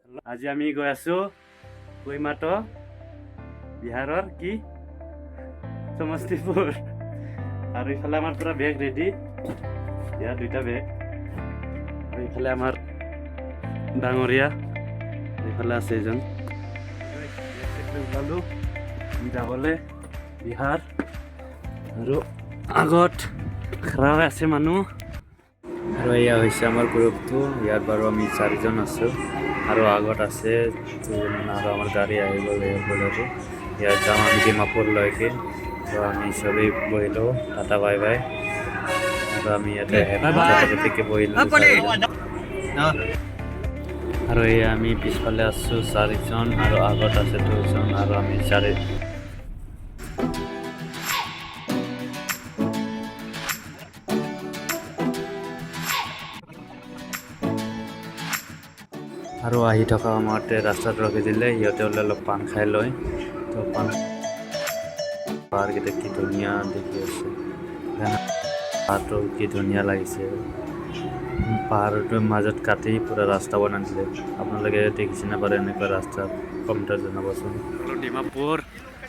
আজি আমি গৈ আছো কৈমাটো বিহাৰৰ কি সমষ্টিপুৰ আৰু ইফালে আমাৰ পুৰা বেগ ৰেডি ইয়াৰ দুইটা বেগ আৰু ইফালে আমাৰ ডাঙৰীয়া ইফালে আছে এজন ওলালো যাবলৈ বিহাৰ আৰু আগত খাৰা হৈ আছে মানুহ আৰু এয়া হৈছে আমাৰ গ্ৰুপটো ইয়াত বাৰু আমি 4 জন আছো আৰু আগত আছে আৰু আমাৰ গাড়ী আহিব বলেৰো ইয়াত যাম আমি ডিমাপুৰলৈকে তো আমি চবেই বহিলো টাটা বাই বাই আৰু আমি ইয়াতে হেপি বহিলো আৰু এয়া আমি পিছফালে আছো 4 জন আৰু আগত আছে 2 জন আৰু আমি 4 আৰু আহি থকা সময়তে ৰাস্তাত ৰখি দিলে সিহঁতে অলপ পাণ খাই লয় তো পাণ পাহাৰকেইটা কি ধুনীয়া দেখি আছে পাহাৰটো কি ধুনীয়া লাগিছে পাহাৰটোৰ মাজত কাটি পুৰা ৰাস্তা বনাই দিলে আপোনালোকে দেখিছে নে বাৰু এনেকুৱা ৰাস্তা কমেণ্টত জনাবচোন ডিমাপুৰ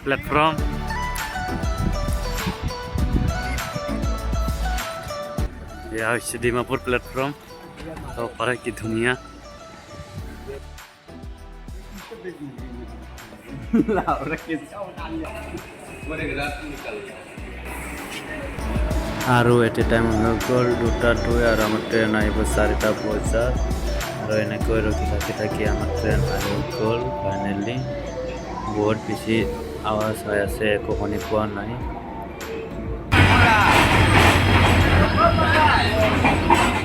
প্লেটফৰ্ম এয়া হৈছে ডিমাপুৰ প্লেটফৰ্ম তো পাৰে কি ধুনীয়া আৰু এটি টাইম হৈ গ'ল 2:02 আৰু আমাৰ ট্ৰেইন আহিব 4টা বজাত আৰু এনেকৈ ৰখি থাকি আমাৰ ট্ৰেইন আহি গ'ল ফাইনেলি বহুত বেছি আৱাজ হৈ আছে একো শুনি পোৱা নাই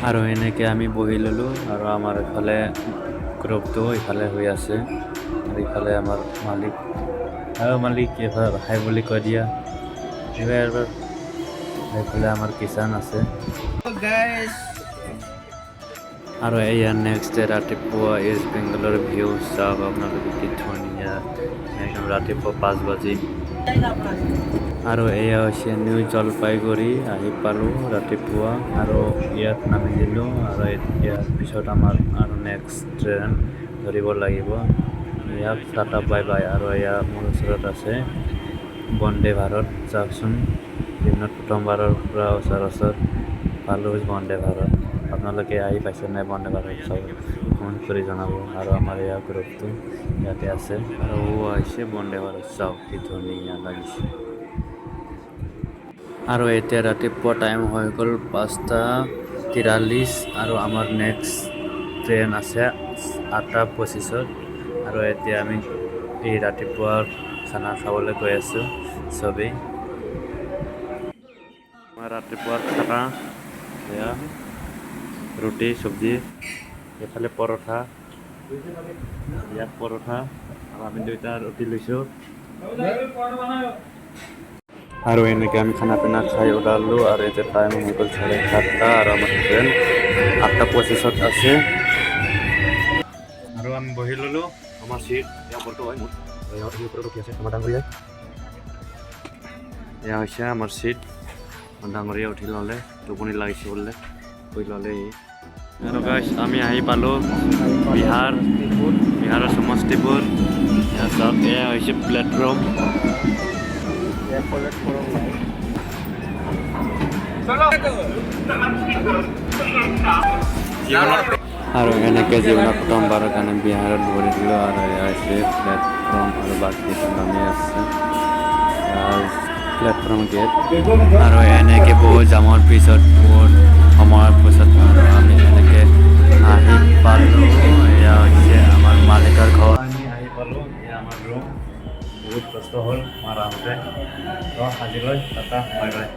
আৰু এনেকৈ আমি বহি ল'লোঁ আৰু আমাৰ ইফালে গ্ৰুপটো ইফালে হৈ আছে আৰু ইফালে আমাৰ মালিক আৰু মালিক হাই বুলি কৈ দিয়া এইফালে আমাৰ কিষাণ আছে আৰু এয়া নেক্সট ডে ৰাতিপুৱা ইষ্ট বেংগলৰ ভিউ চাওক আপোনালোকে কি ধুনীয়া একদম ৰাতিপুৱা 5 বাজি আৰু এয়া হৈছে নিউ জলপাইগুৰি আহি পালোঁ ৰাতিপুৱা আৰু ইয়াত নামি দিলোঁ আৰু ইয়াৰ পিছত আমাৰ আৰু নেক্সট ট্ৰেইন ধৰিব লাগিব ইয়াক টাটা বাই বাই আৰু এয়া মোৰ ওচৰত আছে বন্দে ভাৰত চাওকচোন দিনত প্ৰথমবাৰৰ পৰা ওচৰত পালোঁ বন্দে ভাৰত আপোনালোকে আহি পাইছে নাই বন্দে ভাৰত চাওক কমেণ্ট কৰি জনাব আৰু আমাৰ এয়া গ্ৰুপটো ইয়াতে আছে আৰু আহিছে বন্দে ভাৰত চাওক কি ধুনীয়া লাগিছে আৰু এতিয়া ৰাতিপুৱা টাইম হৈ গ'ল 5:43 আৰু আমাৰ নেক্সট ট্ৰেইন আছে 8:25 আৰু এতিয়া আমি এই ৰাতিপুৱাৰ খানা খাবলৈ গৈ আছোঁ চবেই ৰাতিপুৱাৰ খানা এয়া ৰুটি চব্জি এইফালে পৰঠা ইয়াত পৰঠা আৰু আমি দুইটা ৰুটি লৈছোঁ আৰু এনেকৈ আমি খানা পিনা খাই ওলালোঁ আৰু এতিয়া টাইম হৈ গ'ল 7:30 আৰু আমাৰ ট্ৰেইন 8:25 আছে আৰু আমি বহি ল'লোঁ আমাৰ চিট এয়া বৰ্তমান হয় মোৰ ৰখি আছে আমাৰ ডাঙৰীয়া এয়া হৈছে আমাৰ চিট ডাঙৰীয়া উঠি ল'লে টোপনি লাগিছে বোলে শুই ল'লে আৰু গাইছ আমি আহি পালোঁ বিহাৰৰ সমষ্টিপুৰ চাওক এয়া হৈছে প্লেটফৰ্ম আৰু এনেকৈ জীৱনত প্ৰথমবাৰৰ কাৰণে বিহাৰত ভৰি দিলোঁ আৰু এয়া হৈছে প্লেটফৰ্ম আৰু বাকী নামি আছে প্লেটফৰ্ম গেট আৰু এনেকৈ বহুত জামৰ পিছত বহুত সময়ৰ পিছত আৰু আমি এনেকৈ আহি পালোঁ এয়া হৈছে আমাৰ মালিকৰ ঘৰ আমি আহি পালোঁ এয়া আমাৰ ৰুম বহুত কষ্ট হ'ল আমাৰ আহোঁতে তো আজিলৈ টাটা বাই বাই